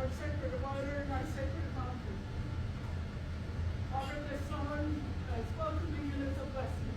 our sacred water and our sacred fountain. Offer this song as welcoming and as a blessing.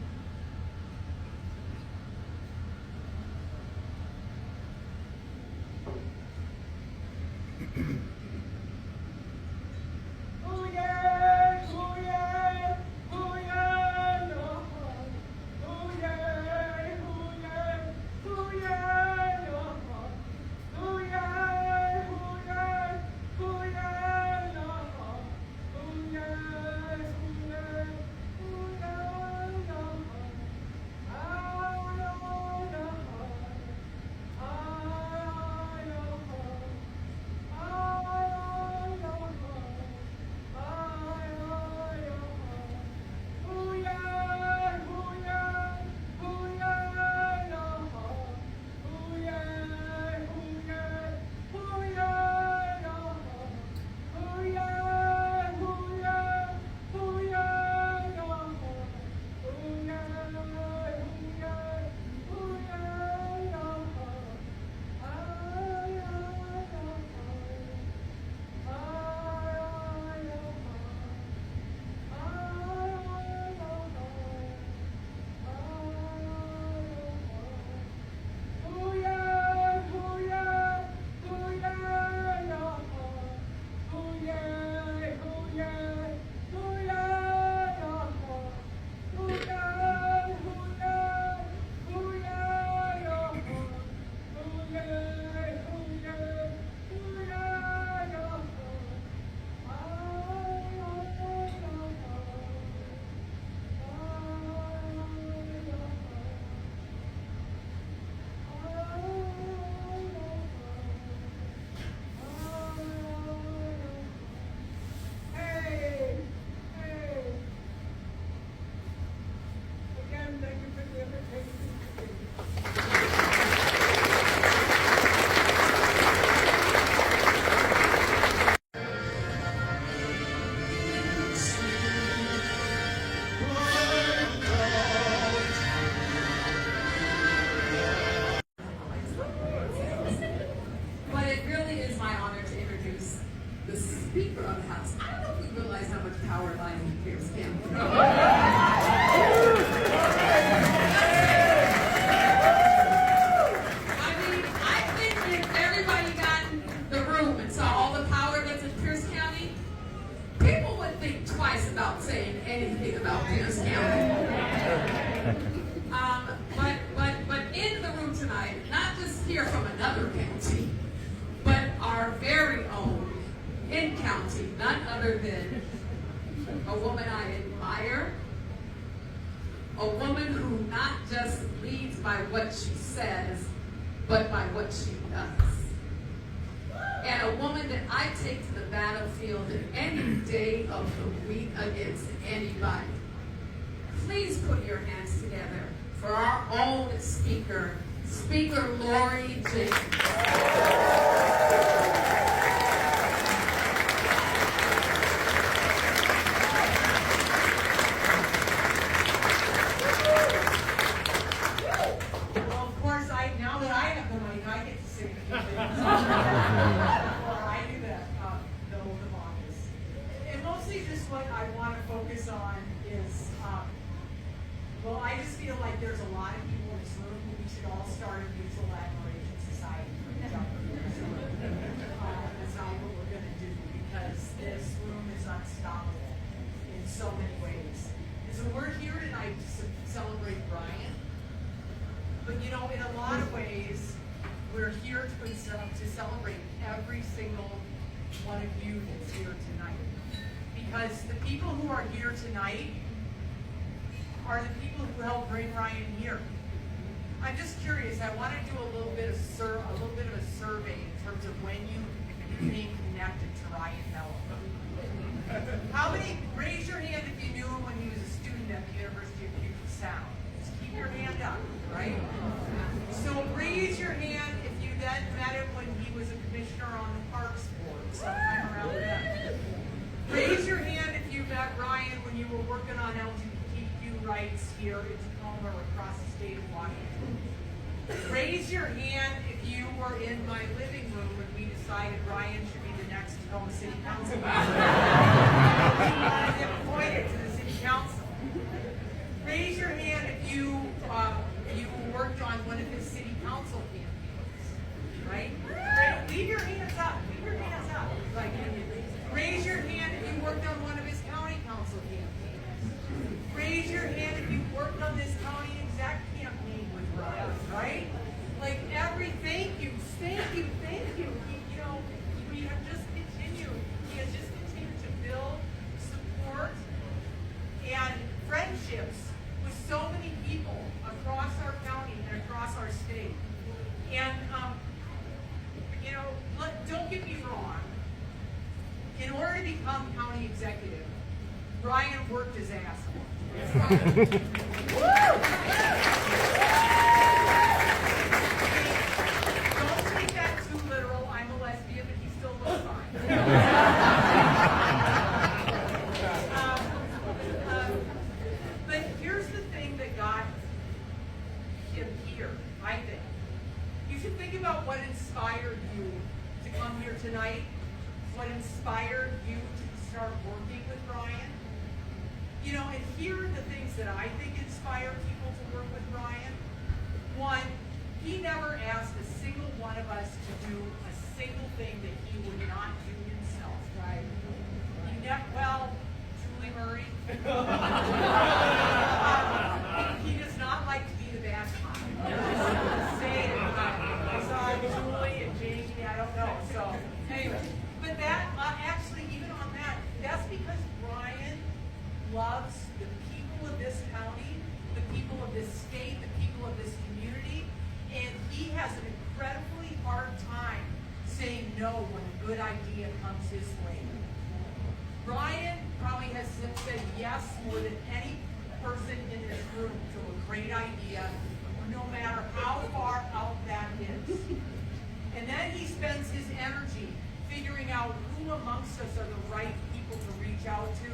Speaker of the House. I don't know if you realize how much power lies in Pierce County. I think if everybody got in the room and saw all the power that's in Pierce County, people would think twice about saying anything about Pierce County. But in the room tonight, not just here from another county, but our very own in-county, none other than a woman I admire, a woman who not just leads by what she says, but by what she does. And a woman that I take to the battlefield any day of the week against anybody. Please put your hands together for our own speaker, Speaker Lori Jenkins. What I want to focus on is, well, I just feel like there's a lot of people in this room who we should all start a mutual admiration society for each other. That's not what we're going to do, because this room is unstoppable in so many ways. And so we're here tonight to celebrate Brian. But you know, in a lot of ways, we're here to celebrate every single one of you that's here tonight. Because the people who are here tonight are the people who helped bring Ryan here. I'm just curious. I want to do a little bit of a survey in terms of when you became connected to Ryan Mello. How many? Raise your hand if you knew him when he was a student at the University of Puget Sound. Just keep your hand up, right? So raise your hand if you then met him when he was a commissioner on the Parks Board, sometime around then. Raise your hand if you met Ryan when you were working on LGBTQ rights here in Tacoma or across the state of Washington. Raise your hand if you were in my living room when we decided Ryan should be the next Tacoma City Council. He was appointed to the City Council. Raise your hand if you worked on one of his City Council campaigns, right? Leave your hands up. Leave your hands up. Like, raise your hand if you worked on one of his County Council campaigns. Raise your hand if you worked on this county exec campaign with Ryan, right? Like thank you. We have just continued. He has just continued to build support and friendships with so many people across our county and across our state. And don't get me wrong. In order to become county executive, Brian worked his ass off. Don't take that too literal. I'm a lesbian, but he still looks fine. But here's the thing that got him here, I think. You should think about what inspired you to come here tonight, what inspired you to start working with Brian. And here are the things that I think inspire people to work with Brian. One, he never asked a single one of us to do a single thing that he would not do himself. Right? Julie Murray. He does not like to be the bad cop. Say it. I saw Julie and Jamie. I don't know. So anyway, but that actually, even on that, that's because Brian loves the people of this county, the people of this state, the people of this community, and he has an incredibly hard time saying no when a good idea comes his way. Brian probably has said yes more than any person in this room to a great idea, no matter how far out that is. And then he spends his energy figuring out who amongst us are the right people to reach out to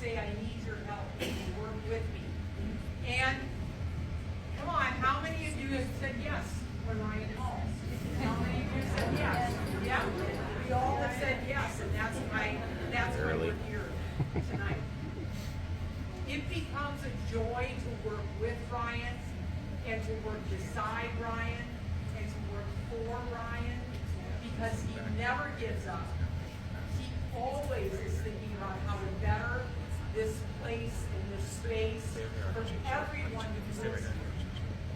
say, I need your help, work with me. And come on, how many of you have said yes when Ryan calls? How many of you said yes? Yeah, we all have said yes, and that's why we're here tonight. It becomes a joy to work with Ryan, and to work beside Ryan, and to work for Ryan, because he never gives up. He always is thinking about how to better this place and this space for everyone who lives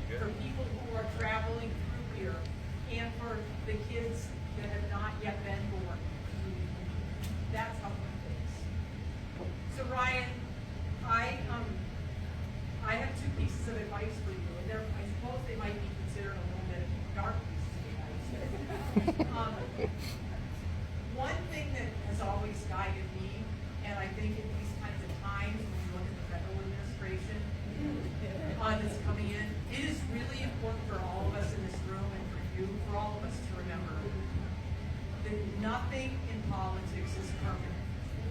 here, for people who are traveling through here, and for the kids that have not yet been born. That's how he thinks. So Ryan, I have two pieces of advice for you, and I suppose they might be considered a little bit dark pieces of advice. One thing that has always guided me, and I think in these kinds of times when you look at the federal administration that's coming in, it is really important for all of us in this room and for you, for all of us to remember that nothing in politics is permanent.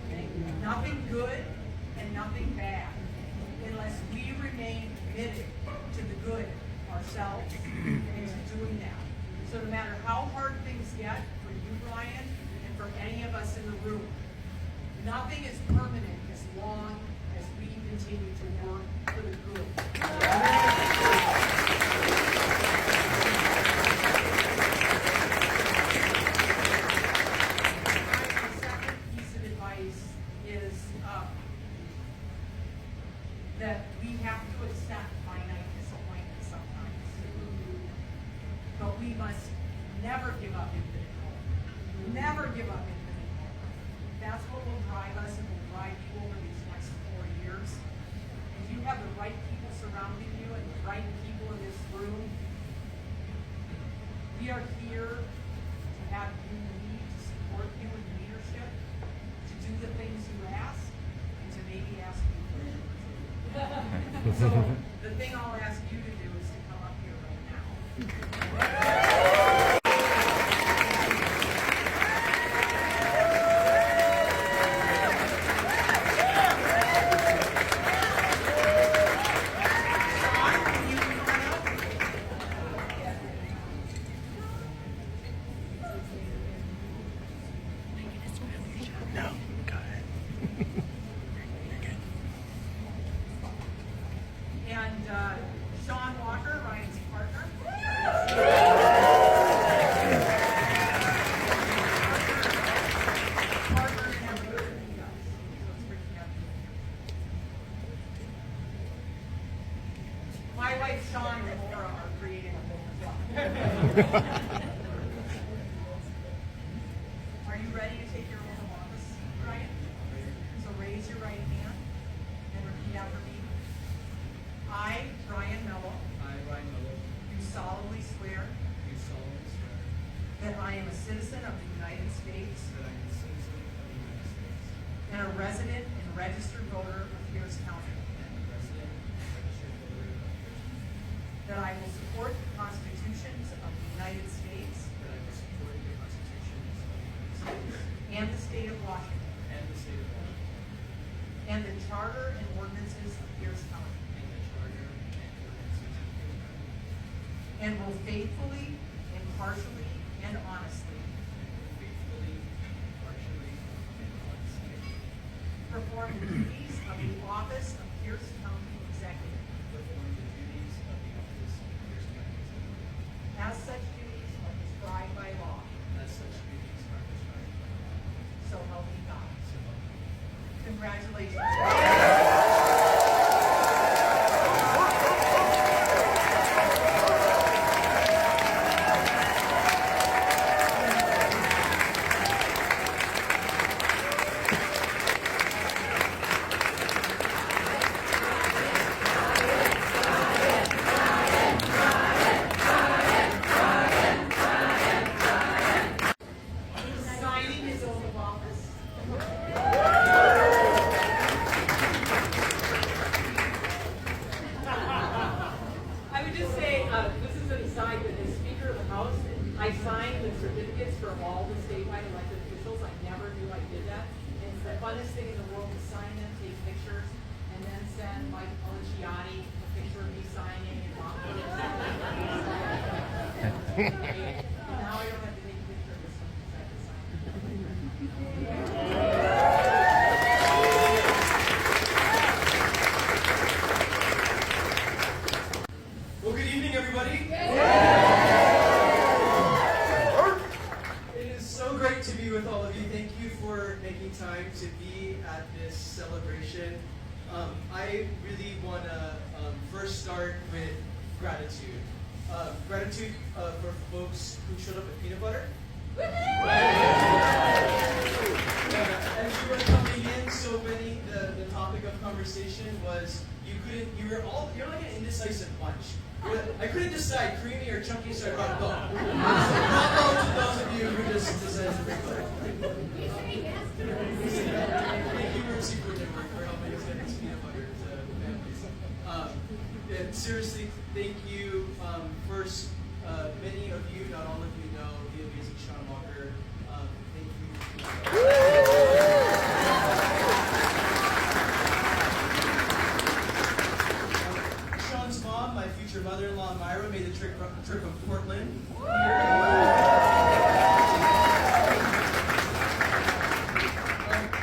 Okay? Nothing good and nothing bad, unless we remain committed to the good ourselves and to doing that. So no matter how hard things get for you, Brian, and for any of us in the room, nothing is permanent as long as we continue to work for the good. My second piece of advice is that we have to accept finite disappointment sometimes. But we must never give up infinite hope. Never give up infinite hope. That's what will drive us and will drive you over these next 4 years. If you have the right people surrounding you and the right people in this room, we are here to have you lead, to support you in leadership, to do the things you ask, and to maybe ask you for it. So the thing I'll ask you to do is to come up here right now. Are you ready to take your oath of office, Brian? So raise your right hand and repeat after me. I, Brian Mello, I, Ryan Mello, do solemnly swear do solemnly swear that I am a citizen of the United States that I am a citizen of the United States and a resident and registered voter of Pierce County, and a resident and registered voter of Pierce, that I will support the constitutions of the United States that I will support the constitutions of the United States and the state of Washington, and the state of Washington, and the charter and ordinances of Pierce County, and the charter and ordinances of Pierce County, and will faithfully, impartially, and honestly and will faithfully, impartially, and honestly perform the duties of the office of Pierce County Executive, perform the duties of the office of Pierce County Executive, as such duties are prescribed by law. as such duties are prescribed by law. So help me God. So help me God. Congratulations. Signing his oath of office. I would just say, this is an aside, that as Speaker of the House, I signed the certificates for all the statewide elected officials. I never knew I did that. It's the funnest thing in the world to sign them, take pictures, and then send Mike Policiani a picture of me signing and Mom. And now I don't have to take a picture of this one because I have to sign it. Well, good evening, everybody. It is so great to be with all of you. Thank you for making time to be at this celebration. I really want to first start with gratitude. Gratitude for folks who showed up with peanut butter. As you were coming in, so many, the topic of conversation was you're like an indecisive bunch. I couldn't decide creamy or chunky, so I brought both. So bravo to those of you who just decided to bring both. Thank you, Mercy for helping us get this peanut butter to families. And seriously, thank you. First, many of you, not all of you, know the amazing Sean Walker. Thank you. Sean's mom, my future mother-in-law Myra, made the trip from Portland.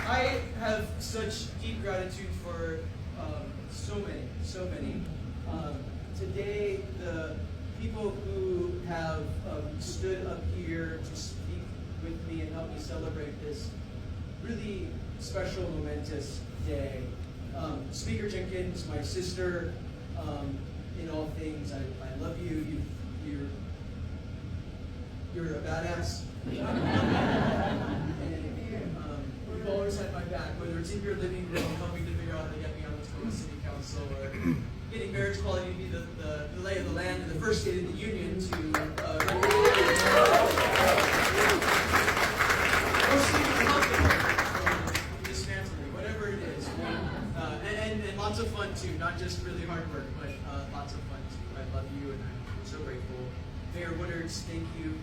I have such deep gratitude for so many. Today, the people who have stood up here to speak with me and help me celebrate this really special, momentous day. Speaker Jenkins, my sister, in all things, I love you. You're a badass. You've always had my back, whether it's in your living room, helping to figure out how to get me on the Tacoma City Council, or getting marriage equality to be the lay of the land and the first state in the union to dismantling, whatever it is. And lots of fun too, not just really hard work, but lots of fun too. I love you and I'm so grateful. Mayor Woodards, thank you.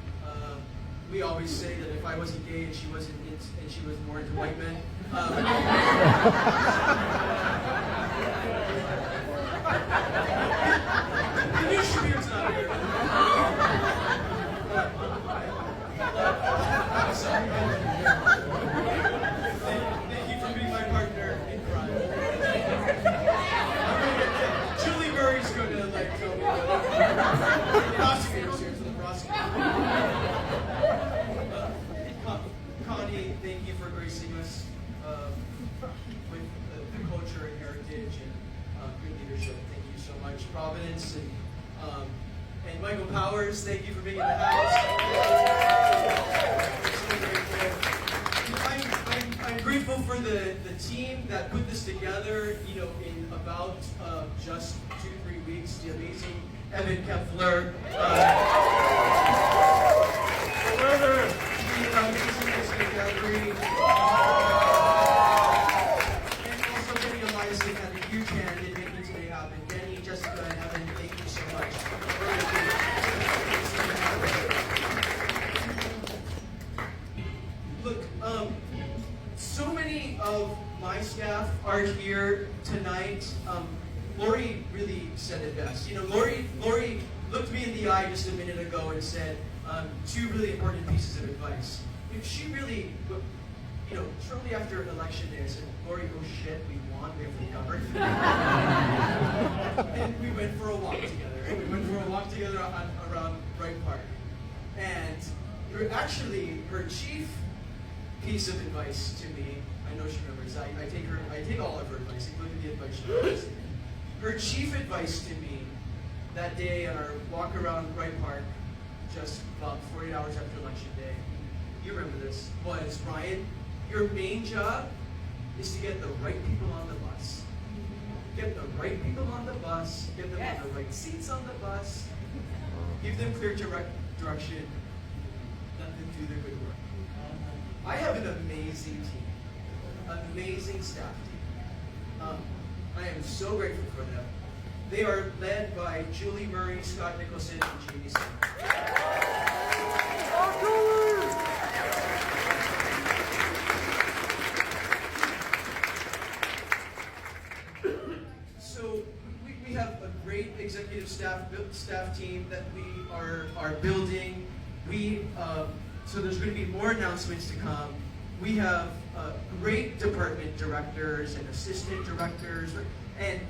We always say that if I wasn't gay and she wasn't and she was more into white men. The new Shabir's not here. I'm sorry. Thank you for being my partner in crime. Julie Murray's going to tell me what. The prosecutor's here, so the prosecutor. Connie, thank you for gracing us with the culture and heritage and good leadership. Thank you so much. Providence and Michael Powers, thank you for being in the house. I'm grateful for the team that put this together, in about just 2-3 weeks. The amazing Evan Kepler. The amazing Jessica Gallery. And also Benny Eliason had a huge hand in making today happen. Benny, Jessica, and Evan, thank you so much. Look, so many of my staff are here tonight. Lori really said it best. Lori looked me in the eye just a minute ago and said 2 really important pieces of advice. She really, shortly after election day, I said, Lori, oh shit, we won, we have to cover. And we went for a walk together. Around Wright Park. And her chief piece of advice to me, I know she remembers, I take all of her advice, including the advice she gives. Her chief advice to me that day on our walk around Wright Park, just about 48 hours after election day, you remember this, was, Ryan, your main job is to get the right people on the bus. Get the right people on the bus, get them on the right seats on the bus, give them clear direction, let them do their good work. I have an amazing team, amazing staff team. I am so grateful for them. They are led by Julie Murray, Scott Nicholson, and Jamie Smith. So we have a great executive staff team that we are building. So there's going to be more announcements to come. We have great department directors and assistant directors and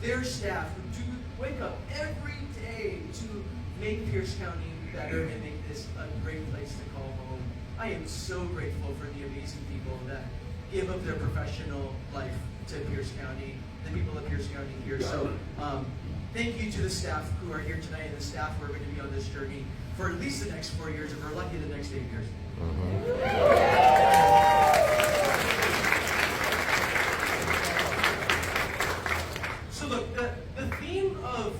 their staff who do wake up every day to make Pierce County better and make this a great place to call home. I am so grateful for the amazing people that give up their professional life to Pierce County, the people of Pierce County here. So thank you to the staff who are here tonight and the staff who are going to be on this journey for at least the next 4 years, if we're lucky, the next 8 years. So look, the theme of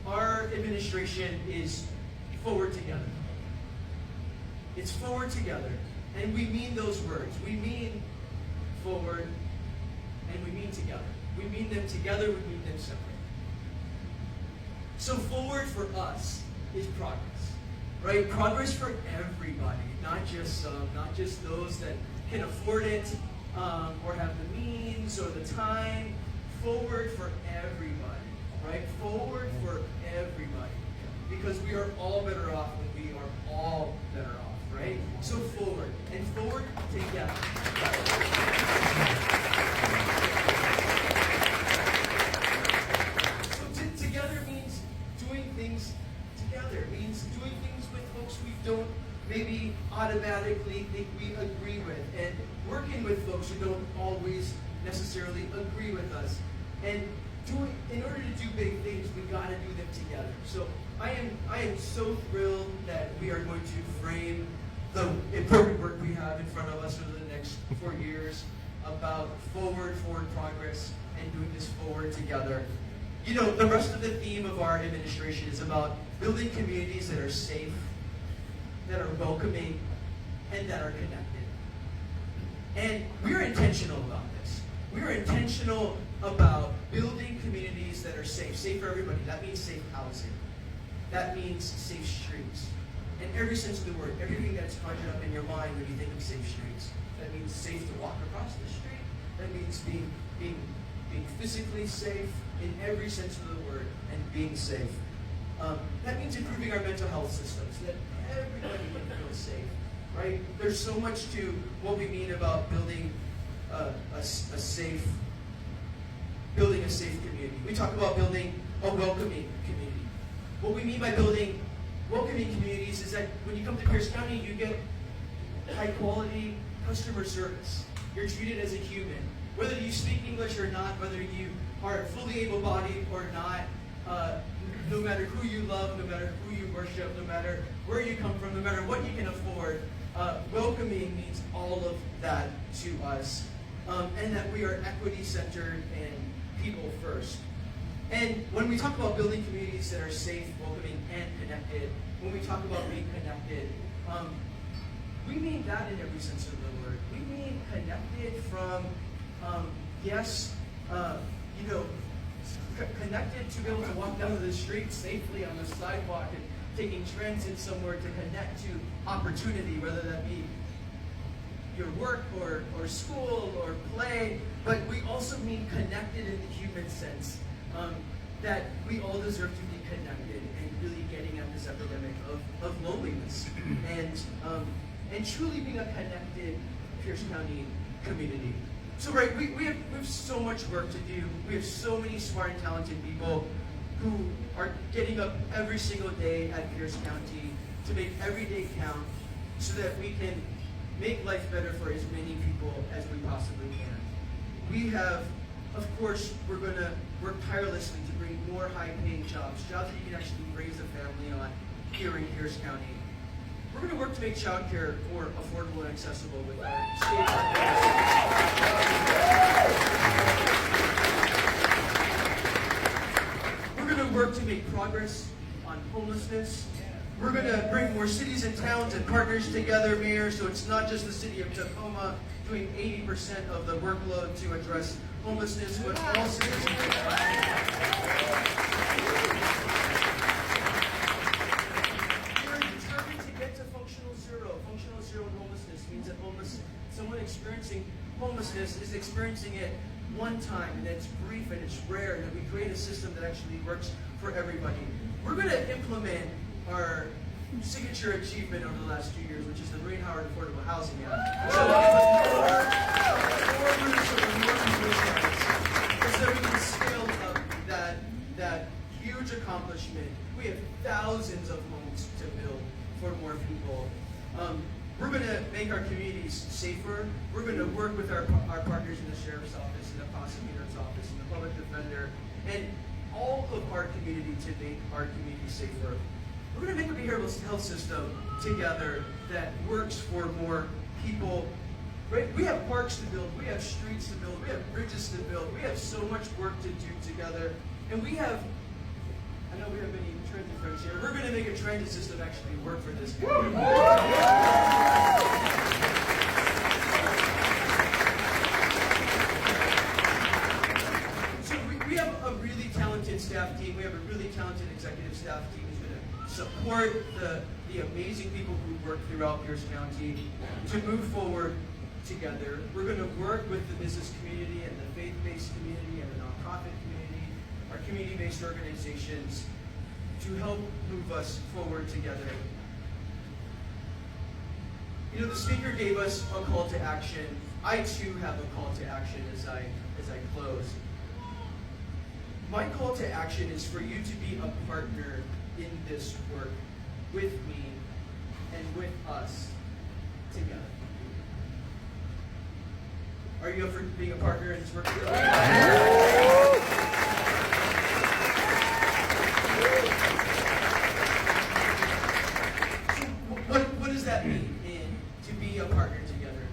our administration is forward together. It's forward together. And we mean those words. We mean forward and we mean together. We mean them together, we mean them separate. So forward for us is progress. Right? Progress for everybody, not just some, not just those that can afford it or have the means or the time. Forward for everybody, right? Forward for everybody. Because we are all better off when we are all better off, right? So forward, and forward together. Together means doing things together. It means doing things with folks we don't maybe automatically think we agree with, and working with folks who don't always necessarily agree with us. And in order to do big things, we got to do them together. So I am so thrilled that we are going to frame the important work we have in front of us over the next 4 years about forward progress and doing this forward together. You know, the rest of the theme of our administration is about building communities that are safe, that are welcoming, and that are connected. And we're intentional about this. We're intentional about building communities that are safe. Safe for everybody. That means safe housing. That means safe streets. In every sense of the word, everything that's conjured up in your mind when you think of safe streets. That means safe to walk across the street. That means being physically safe in every sense of the word and being safe. That means improving our mental health systems, that everybody can feel safe, right? There's so much to what we mean about building a safe community. We talk about building a welcoming community. What we mean by building welcoming communities is that when you come to Pierce County, you get high quality customer service. You're treated as a human. Whether you speak English or not, whether you are fully able-bodied or not, no matter who you love, no matter who you worship, no matter where you come from, no matter what you can afford. Welcoming means all of that to us. And that we are equity-centered and people first. And when we talk about building communities that are safe, welcoming, and connected, when we talk about being connected, we mean that in every sense of the word. We mean connected from, connected to be able to walk down the street safely on the sidewalk and taking transit somewhere to connect to opportunity, whether that be your work or school or play, but we also mean connected in the human sense, that we all deserve to be connected and really getting at this epidemic of loneliness and truly being a connected Pierce County community. So right, we have so much work to do. We have so many smart and talented people who are getting up every single day at Pierce County to make every day count so that we can make life better for as many people as we possibly can. We have, of course, we're going to work tirelessly to bring more high-paying jobs that you can actually raise a family on here in Pierce County. We're going to work to make childcare more affordable and accessible with our state partners. We're going to work to make progress on homelessness. We're going to bring more cities and towns and partners together, Mayor, so it's not just the city of Tacoma doing 80% of the workload to address homelessness, but all cities and towns. We're determined to get to functional zero. Functional zero in homelessness means that someone experiencing homelessness is experiencing it one time, and it's brief and it's rare, and that we create a system that actually works for everybody. We're going to implement our signature achievement over the last 2 years, which is the Marine Howard Affordable Housing Act. So that we can scale up that huge accomplishment. We have thousands of homes to build for more people. We're going to make our communities safer. We're going to work with our partners in the Sheriff's Office, in the Prosecutor's Office, in the Public Defender, and all of our community to make our community safer. We're going to make a behavioral health system together that works for more people. Right? We have parks to build, we have streets to build, we have bridges to build, we have so much work to do together. And we have, I know we have many transit friends here, we're going to make a transit system actually work for this community. So we have a really talented staff team, we have a really talented executive staff team who's going to support the amazing people who work throughout Pierce County to move forward together. We're going to work with the business community and the faith-based community and the nonprofit community, our community-based organizations, to help move us forward together. You know, the speaker gave us a call to action. I too have a call to action as I close. My call to action is for you to be a partner in this work with me and with us together. Are you up for being a partner in this work? So what does that mean to be a partner together?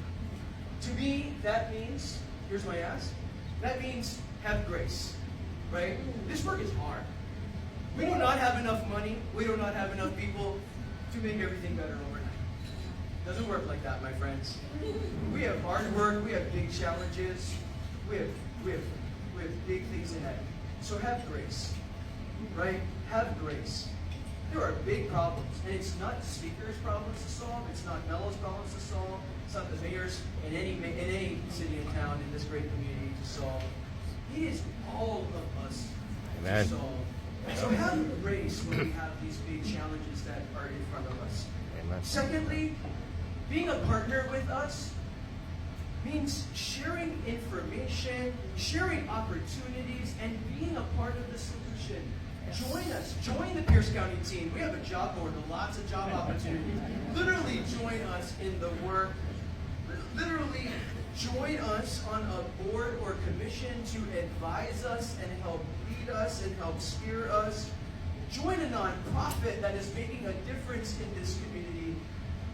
To me, that means, here's my ask, that means have grace, right? This work is hard. We do not have enough money, we do not have enough people to make everything better overnight. Doesn't work like that, my friends. We have hard work, we have big challenges, we have big things ahead. So have grace, right? Have grace. There are big problems, and it's not the speaker's problems to solve, it's not Mello's problems to solve, it's not the mayor's in any city and town in this great community to solve. It is all of us to solve. So have grace when we have these big challenges that are in front of us. Amen. Secondly, being a partner with us means sharing information, sharing opportunities, and being a part of the solution. Join us. Join the Pierce County team. We have a job board with lots of job opportunities. Literally join us in the work. Literally join us on a board or commission to advise us and help lead us and help steer us. join a nonprofit that is making a difference in this community.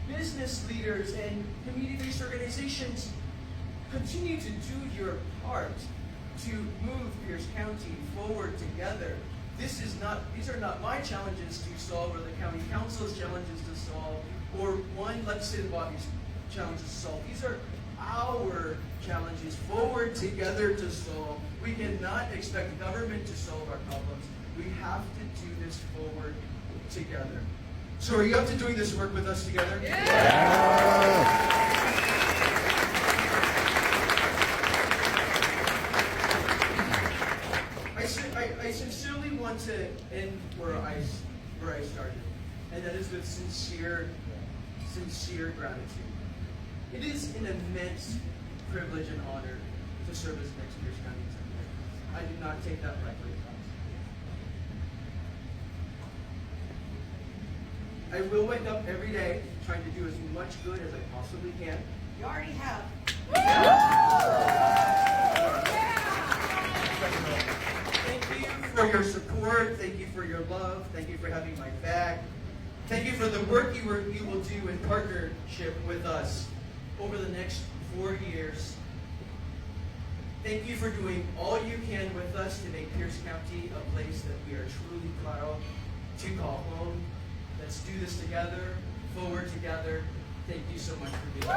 Business leaders and community-based organizations, continue to do your part to move Pierce County forward together. These are not my challenges to solve, or the county council's challenges to solve, or one legislative body's challenges to solve. These are our challenges forward together to solve. We cannot expect government to solve our problems. We have to do this forward together. So are you up to doing this work with us together? I sincerely want to end where I started, and that is with sincere gratitude. It is an immense privilege and honor to serve as next Pierce County Executive. I do not take that lightly. I will wake up every day trying to do as much good as I possibly can. You already have. Thank you for your support. Thank you for your love. Thank you for having my back. Thank you for the work you will do in partnership with us over the next 4 years. Thank you for doing all you can with us to make Pierce County a place that we are truly proud to call home. Let's do this together, forward together. Thank you so much for being here.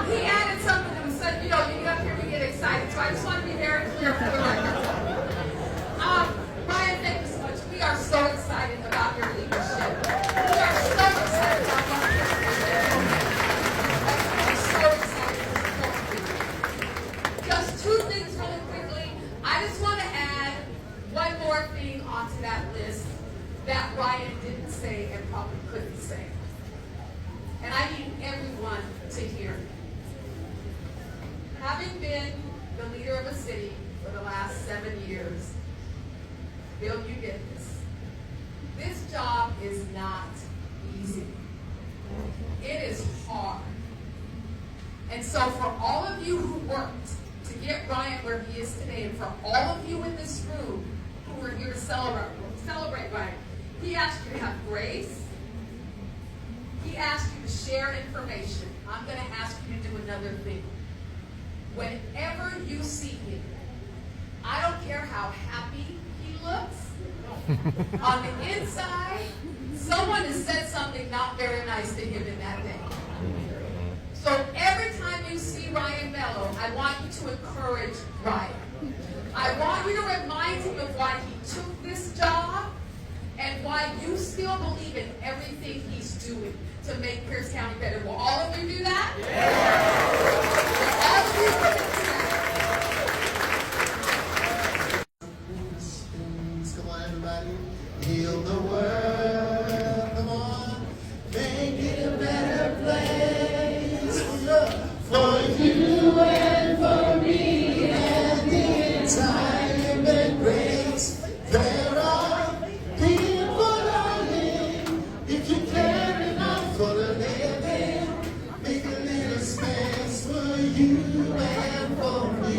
He added something and said, you get up here, we get excited. So I just want to be very clear for the record. Brian, thank you so much. We are so excited about your leadership. We are so excited about what you're doing. We're so excited to support you. Just 2 things really quickly. I just want to add one more thing onto that list that Ryan didn't say and probably couldn't say. And I need everyone to hear me. Having been the leader of a city for the last 7 years, Bill, you get this. This job is not easy. It is hard. And so for all of you who worked to get Ryan where he is today, and for all of you in this room who are here to celebrate Ryan, he asked you to have grace. He asked you to share information. I'm going to ask you to do another thing. Whenever you see him, I don't care how happy he looks, on the inside, someone has said something not very nice to him in that day. So every time you see Ryan Mello, I want you to encourage Ryan. I want you to remind him of why he took this job and why you still believe in everything he's doing to make Pierce County better. Will all of you do that? Yeah. Will all of you commit to that? Come on, everybody. Heal the world. Come on. Make it a better place for you and for me and the entire race. There are people dying. If you care enough for the living, make a little space for you and for me.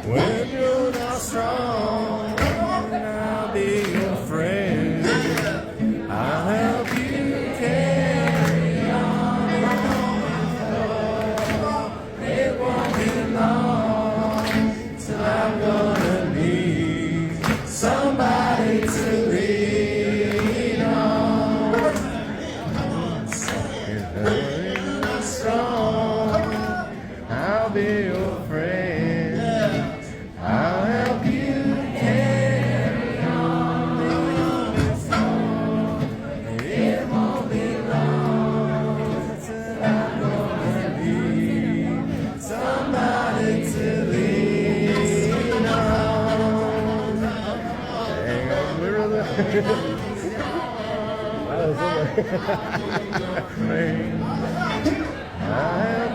When you're not strong, I'll be your friend. I'll help you carry on. It won't be long till I'm gonna need somebody to lean on. When you're not strong, I'll be your friend. I'll help you carry on. It won't be long till I'm gonna need somebody to lean on. Hang on, brother. I'll help